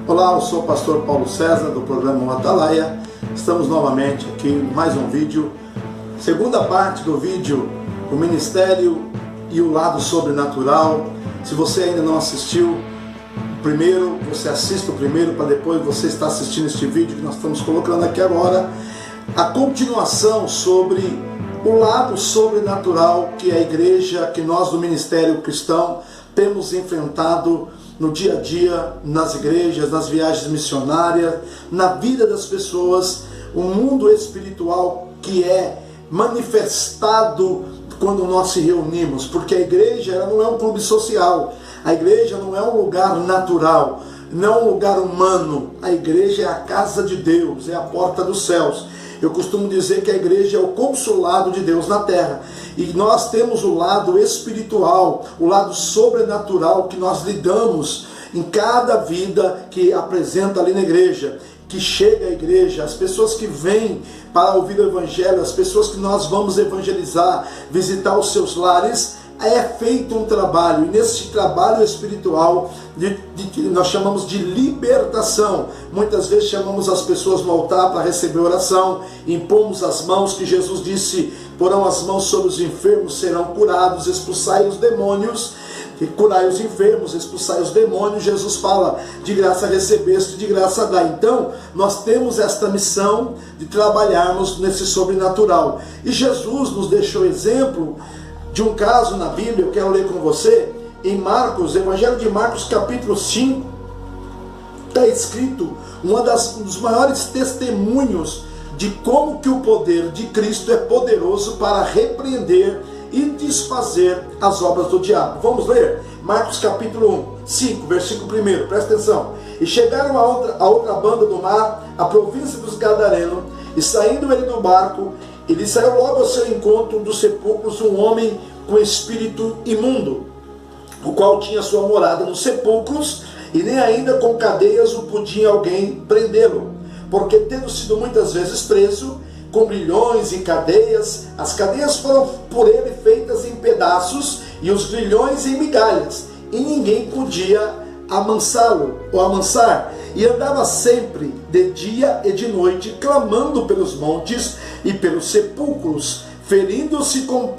Olá, eu sou o pastor Paulo César do programa Atalaia. Estamos novamente aqui em mais um vídeo. Segunda parte do vídeo, o ministério e o lado sobrenatural. Se você ainda não assistiu o primeiro, você assista o primeiro para depois você estar assistindo este vídeo que nós estamos colocando aqui agora. A continuação sobre o lado sobrenatural que a igreja, que nós do Ministério Cristão temos enfrentado no dia a dia, nas igrejas, nas viagens missionárias, na vida das pessoas, o mundo espiritual que é manifestado quando nós se reunimos, porque a igreja ela não é um clube social, a igreja não é um lugar natural, não é um lugar humano, a igreja é a casa de Deus, é a porta dos céus. Eu costumo dizer que a igreja é o consulado de Deus na terra. E nós temos o lado espiritual, o lado sobrenatural que nós lidamos em cada vida que apresenta ali na igreja, que chega à igreja, as pessoas que vêm para ouvir o evangelho, as pessoas que nós vamos evangelizar, visitar os seus lares. É feito um trabalho, e nesse trabalho espiritual que nós chamamos de libertação. Muitas vezes chamamos as pessoas no altar para receber oração, impomos as mãos, que Jesus disse: porão as mãos sobre os enfermos, serão curados, expulsai os demônios, e curai os enfermos, expulsai os demônios. Jesus fala: de graça recebeste, de graça dá. Então nós temos esta missão de trabalharmos nesse sobrenatural, e Jesus nos deixou exemplo de um caso na Bíblia. Eu quero ler com você em Marcos, Evangelho de Marcos, capítulo 5, está escrito um dos maiores testemunhos de como que o poder de Cristo é poderoso para repreender e desfazer as obras do diabo. Vamos ler? Marcos capítulo 5, versículo 1, presta atenção. E chegaram a outra banda do mar, a província dos Gadarenos, e saindo ele do barco, ele saiu logo ao seu encontro dos sepulcros um homem com espírito imundo, o qual tinha sua morada nos sepulcros, e nem ainda com cadeias o podia alguém prendê-lo, porque tendo sido muitas vezes preso, com grilhões e cadeias, as cadeias foram por ele feitas em pedaços, e os grilhões em migalhas, e ninguém podia amansá-lo ou amansar, e andava sempre de dia e de noite, clamando pelos montes e pelos sepulcros, ferindo-se com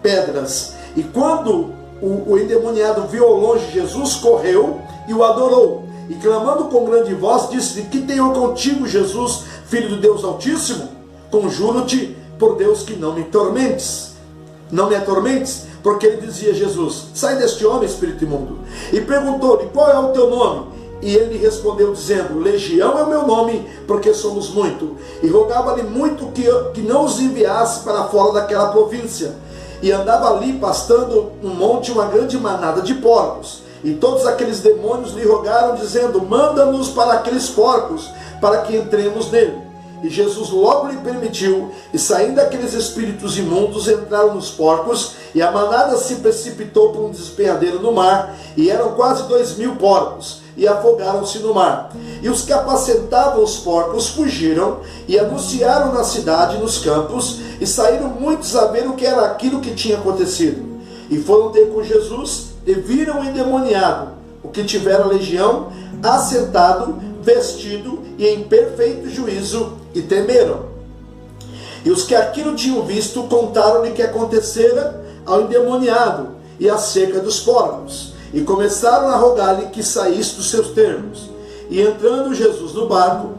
pedras. E quando o endemoniado viu ao longe Jesus, correu e o adorou, e clamando com grande voz, disse: que tenho contigo, Jesus, filho do Deus Altíssimo? Conjuro-te por Deus que não me atormentes, porque ele dizia: Jesus, sai deste homem, espírito imundo. E perguntou-lhe: qual é o teu nome? E ele respondeu dizendo: Legião é o meu nome, porque somos muito. E rogava-lhe muito que não os enviasse para fora daquela província. E andava ali pastando no monte uma grande manada de porcos. E todos aqueles demônios lhe rogaram, dizendo: manda-nos para aqueles porcos, para que entremos nele. E Jesus logo lhe permitiu, e saindo aqueles espíritos imundos, entraram nos porcos, e a manada se precipitou por um despenhadeiro no mar, e eram quase 2.000 porcos, e afogaram-se no mar. E os que apacentavam os porcos fugiram, e anunciaram na cidade e nos campos, e saíram muitos a ver o que era aquilo que tinha acontecido. E foram ter com Jesus, e viram o endemoniado, o que tivera legião, assentado, vestido e em perfeito juízo, e temeram. E os que aquilo tinham visto contaram-lhe o que acontecera ao endemoniado e acerca dos porcos, e começaram a rogar-lhe que saísse dos seus termos. E entrando Jesus no barco,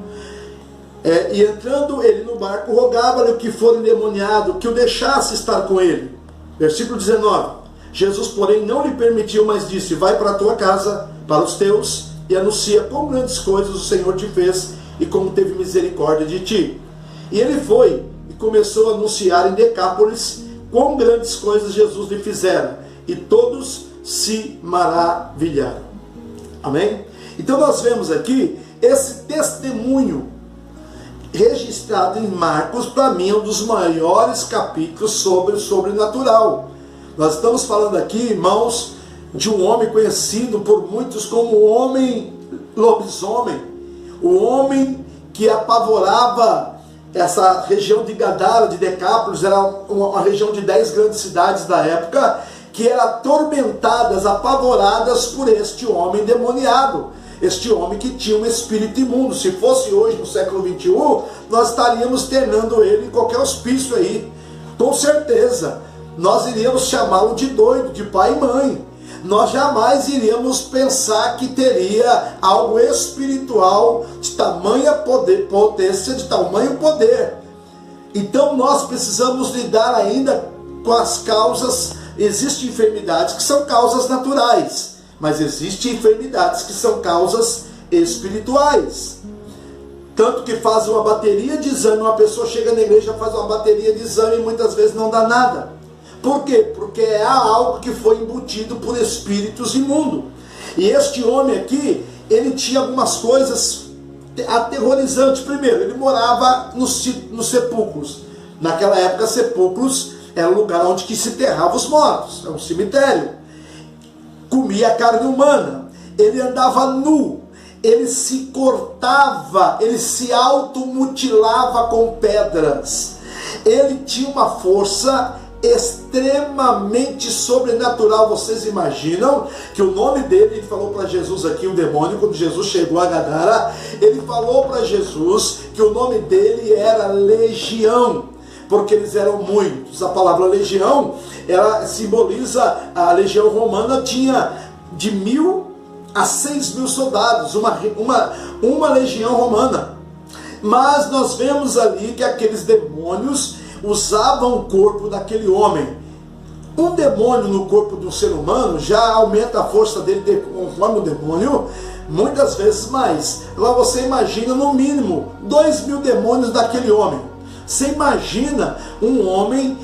ele no barco, rogava-lhe o que for endemoniado que o deixasse estar com ele. Versículo 19. Jesus, porém, não lhe permitiu, mas disse: vai para a tua casa, para os teus, e anuncia quão grandes coisas o Senhor te fez, e como teve misericórdia de ti. E ele foi e começou a anunciar em Decápolis quão grandes coisas Jesus lhe fizera, e todos se maravilharam. Amém? Então nós vemos aqui esse testemunho registrado em Marcos. Para mim é um dos maiores capítulos sobre o sobrenatural. Nós estamos falando aqui, irmãos, de um homem conhecido por muitos como o homem lobisomem, o homem que apavorava essa região de Gadara, de Decápolis. Era uma região de 10 grandes cidades da época, que eram atormentadas, apavoradas por este homem endemoniado. este homem que tinha um espírito imundo. Se fosse hoje, no século XXI, nós estaríamos internando ele em qualquer hospício aí, com certeza. Nós iríamos chamá-lo de doido, de pai e mãe. Nós jamais iríamos pensar que teria algo espiritual de tamanha potência, de tamanho poder. Então nós precisamos lidar ainda com as causas. Existem enfermidades que são causas naturais, mas existem enfermidades que são causas espirituais. Tanto que faz uma bateria de exame, uma pessoa chega na igreja, faz uma bateria de exame e muitas vezes não dá nada. Por quê? Porque é algo que foi embutido por espíritos imundos. E este homem aqui, ele tinha algumas coisas aterrorizantes. Primeiro, ele morava nos sepulcros. Naquela época, sepulcros era o lugar onde que se enterrava os mortos, é um cemitério. Comia carne humana, ele andava nu, ele se cortava, ele se automutilava com pedras. Ele tinha uma força extremamente sobrenatural. Vocês imaginam que o nome dele, ele falou para Jesus aqui, o demônio, quando Jesus chegou a Gadara, ele falou para Jesus que o nome dele era Legião, porque eles eram muitos. A palavra legião, ela simboliza, a legião romana tinha de 1.000 a 6.000 soldados, uma legião romana. Mas nós vemos ali que aqueles demônios usavam o corpo daquele homem. Um demônio no corpo de um ser humano já aumenta a força dele conforme o demônio, muitas vezes mais. Agora você imagina no mínimo 2.000 demônios daquele homem. Você imagina um homem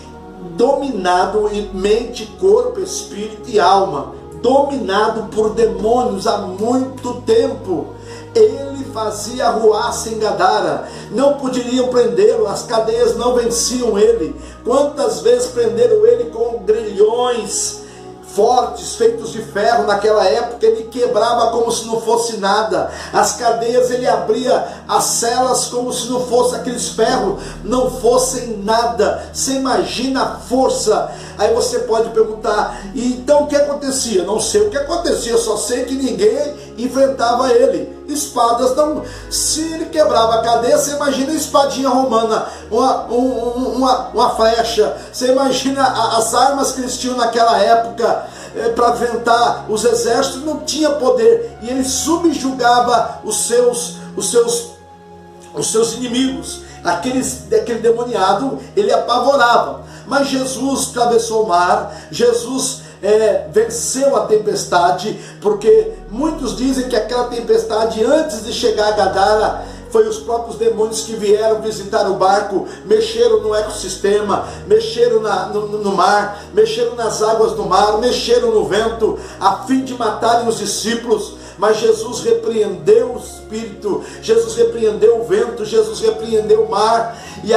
dominado em mente, corpo, espírito e alma, dominado por demônios há muito tempo. Ele fazia arruaça em Gadara, não poderiam prendê-lo, as cadeias não venciam ele. Quantas vezes prenderam ele com grilhões fortes, feitos de ferro? Naquela época ele quebrava como se não fosse nada. As cadeias, ele abria as celas como se não fosse aqueles ferros, não fossem nada. Você imagina a força. Aí você pode perguntar, então o que acontecia? Não sei o que acontecia, só sei que ninguém enfrentava ele. Espadas não. Se ele quebrava a cadeia, você imagina a espadinha romana, uma flecha. Você imagina as armas que eles tinham naquela época para enfrentar os exércitos. Não tinha poder, e ele subjugava os seus inimigos. Aquele demoniado, ele apavorava. Mas Jesus atravessou o mar, Jesus venceu a tempestade, porque muitos dizem que aquela tempestade, antes de chegar a Gadara, foi os próprios demônios que vieram visitar o barco, mexeram no ecossistema, mexeram no mar, mexeram nas águas do mar, mexeram no vento, a fim de matarem os discípulos. Mas Jesus repreendeu o espírito, Jesus repreendeu o vento, Jesus repreendeu o mar, e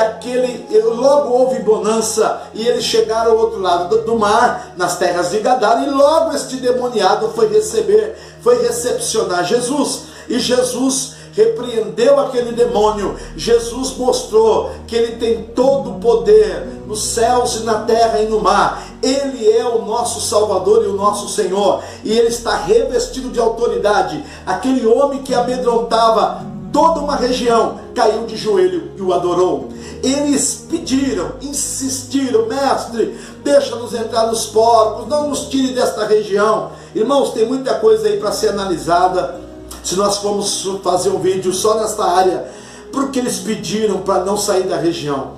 logo houve bonança, e eles chegaram ao outro lado do mar, nas terras de Gadara, e logo este demoniado foi recepcionar Jesus, e Jesus repreendeu aquele demônio. Jesus mostrou que ele tem todo o poder nos céus e na terra e no mar. Ele é o nosso Salvador e o nosso Senhor, e ele está revestido de autoridade. Aquele homem que amedrontava toda uma região caiu de joelho e o adorou. Eles pediram, insistiram: mestre, deixa-nos entrar nos porcos, não nos tire desta região. Irmãos, tem muita coisa aí para ser analisada. Se nós formos fazer um vídeo só nesta área, porque eles pediram para não sair da região?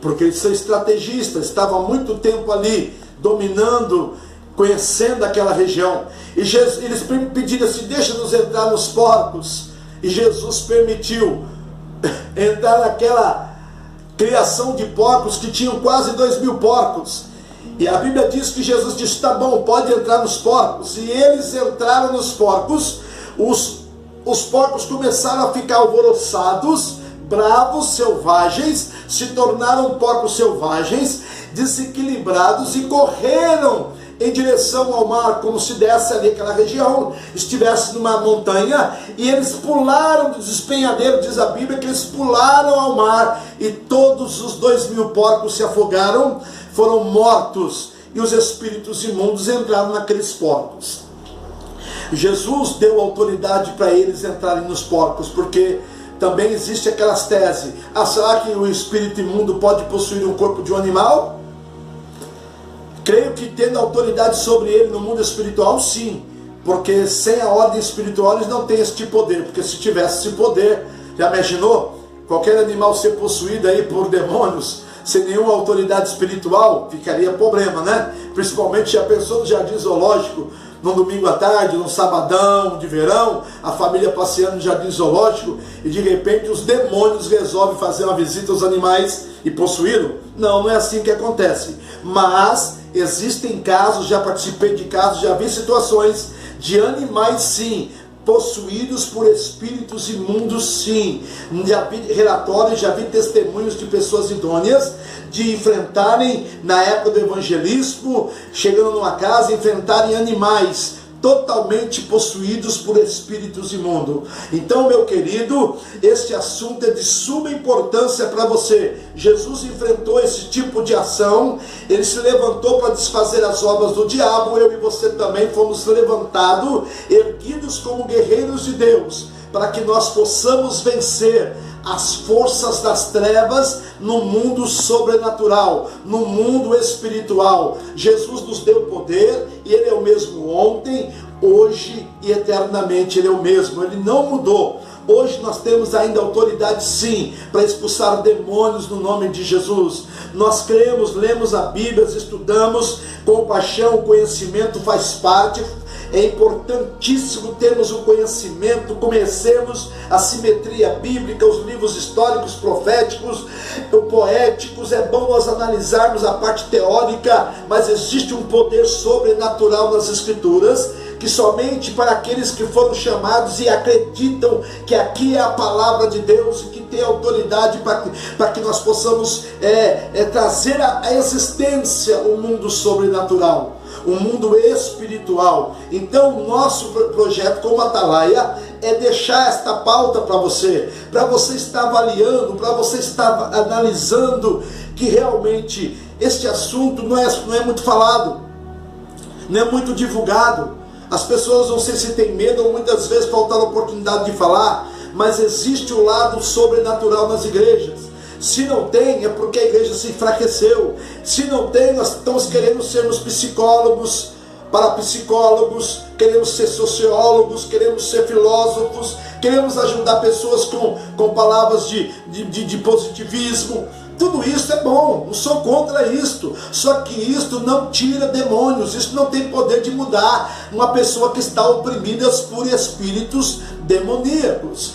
Porque eles são estrategistas, estavam há muito tempo ali, dominando, conhecendo aquela região. E eles pediram assim: deixa-nos entrar nos porcos. E Jesus permitiu entrar naquela criação de porcos, que tinham quase 2.000 porcos. E a Bíblia diz que Jesus disse: tá bom, pode entrar nos porcos. E eles entraram nos porcos. Os porcos começaram a ficar alvoroçados, bravos, selvagens, se tornaram porcos selvagens, desequilibrados, e correram em direção ao mar, como se desse ali aquela região, estivesse numa montanha, e eles pularam do despenhadeiro. Diz a Bíblia que eles pularam ao mar, e todos os 2.000 porcos se afogaram, foram mortos, e os espíritos imundos entraram naqueles porcos. Jesus deu autoridade para eles entrarem nos porcos, porque também existe aquelas teses: será que o espírito imundo pode possuir um corpo de um animal? Creio que tendo autoridade sobre ele no mundo espiritual, sim, porque sem a ordem espiritual eles não têm este poder, porque se tivesse esse poder, já imaginou? Qualquer animal ser possuído aí por demônios, sem nenhuma autoridade espiritual, ficaria problema, né? Principalmente já pensou no jardim zoológico, num domingo à tarde, num sabadão de verão, a família passeando no jardim zoológico e de repente os demônios resolvem fazer uma visita aos animais e possuí-lo? Não, não é assim que acontece. Mas existem casos, já participei de casos, já vi situações de animais, sim, possuídos por espíritos imundos, sim. Já vi relatórios, já vi testemunhos de pessoas idôneas de enfrentarem, na época do evangelismo, chegando numa casa, enfrentarem animais totalmente possuídos por espíritos imundos. Então, meu querido, este assunto é de suma importância para você. Jesus enfrentou esse tipo de ação, ele se levantou para desfazer as obras do diabo. Eu e você também fomos levantados, erguidos como guerreiros de Deus, para que nós possamos vencer as forças das trevas no mundo sobrenatural, no mundo espiritual. Jesus nos deu poder e Ele é o mesmo ontem, hoje e eternamente. Ele é o mesmo, Ele não mudou. Hoje nós temos ainda autoridade, sim, para expulsar demônios no nome de Jesus. Nós cremos, lemos a Bíblia, estudamos com paixão, o conhecimento faz parte. É importantíssimo termos o conhecimento, conhecemos a simetria bíblica, os livros históricos, proféticos, poéticos. É bom nós analisarmos a parte teórica, mas existe um poder sobrenatural nas Escrituras, que somente para aqueles que foram chamados e acreditam que aqui é a palavra de Deus e que tem autoridade para que nós possamos trazer à existência o mundo sobrenatural, o mundo espiritual. Então o nosso projeto como Atalaia é deixar esta pauta para você estar avaliando, para você estar analisando que realmente este assunto não é muito falado, não é muito divulgado. As pessoas não sei se têm medo ou muitas vezes faltaram a oportunidade de falar, mas existe o lado sobrenatural nas igrejas. Se não tem, é porque a igreja se enfraqueceu. Se não tem, nós estamos querendo sermos psicólogos, parapsicólogos, queremos ser sociólogos, queremos ser filósofos, queremos ajudar pessoas com palavras de positivismo. Tudo isso é bom, não sou contra isto, só que isto não tira demônios, isso não tem poder de mudar uma pessoa que está oprimida por espíritos demoníacos.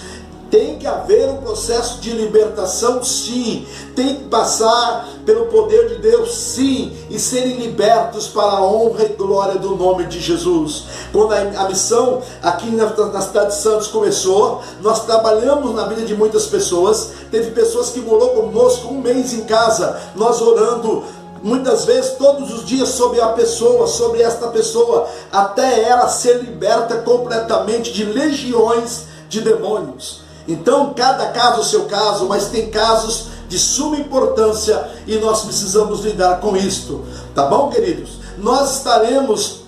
Tem que haver um processo de libertação, sim. Tem que passar pelo poder de Deus, sim, e serem libertos para a honra e glória do nome de Jesus. Quando a missão aqui na cidade de Santos começou, nós trabalhamos na vida de muitas pessoas. Teve pessoas que morou conosco um mês em casa, nós orando muitas vezes todos os dias sobre a pessoa, sobre esta pessoa, até ela ser liberta completamente de legiões de demônios. Então, cada caso é o seu caso, mas tem casos de suma importância e nós precisamos lidar com isto. Tá bom, queridos? Nós estaremos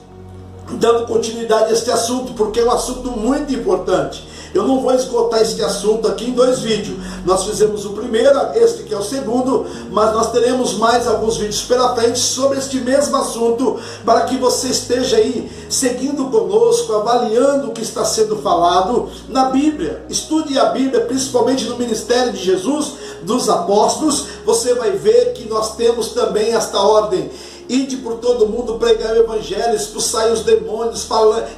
dando continuidade a este assunto, porque é um assunto muito importante. Eu não vou esgotar este assunto aqui em 2 vídeos. Nós fizemos o primeiro, este que é o segundo, mas nós teremos mais alguns vídeos pela frente sobre este mesmo assunto, para que você esteja aí seguindo conosco, avaliando o que está sendo falado na Bíblia. Estude a Bíblia, principalmente no ministério de Jesus, dos apóstolos. Você vai ver que nós temos também esta ordem: ide por todo mundo, pregar o evangelho, expulsai os demônios,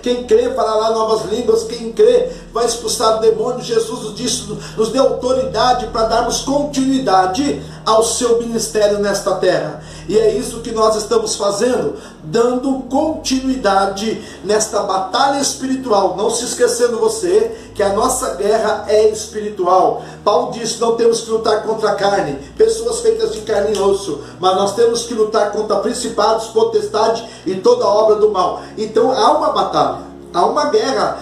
quem crê falará novas línguas, quem crê vai expulsar demônios. Jesus nos deu autoridade para darmos continuidade ao seu ministério nesta terra, e é isso que nós estamos fazendo, dando continuidade nesta batalha espiritual. Não se esquecendo você que a nossa guerra é espiritual. Paulo disse: não temos que lutar contra a carne, pessoas feitas de carne e osso, mas nós temos que lutar contra principados, potestades e toda obra do mal. Então há uma batalha, há uma guerra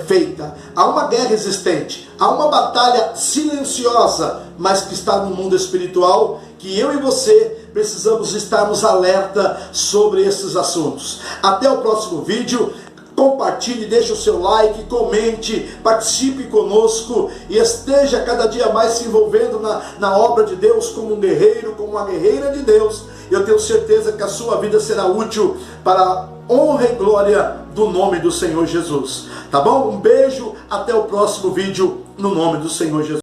feita, há uma guerra existente, há uma batalha silenciosa, mas que está no mundo espiritual, que eu e você precisamos estarmos alerta sobre esses assuntos. Até o próximo vídeo. compartilhe, deixe o seu like, comente, participe conosco e esteja cada dia mais se envolvendo na obra de Deus como um guerreiro, como uma guerreira de Deus. Eu tenho certeza que a sua vida será útil para a honra e glória do nome do Senhor Jesus. Tá bom? Um beijo, até o próximo vídeo, no nome do Senhor Jesus.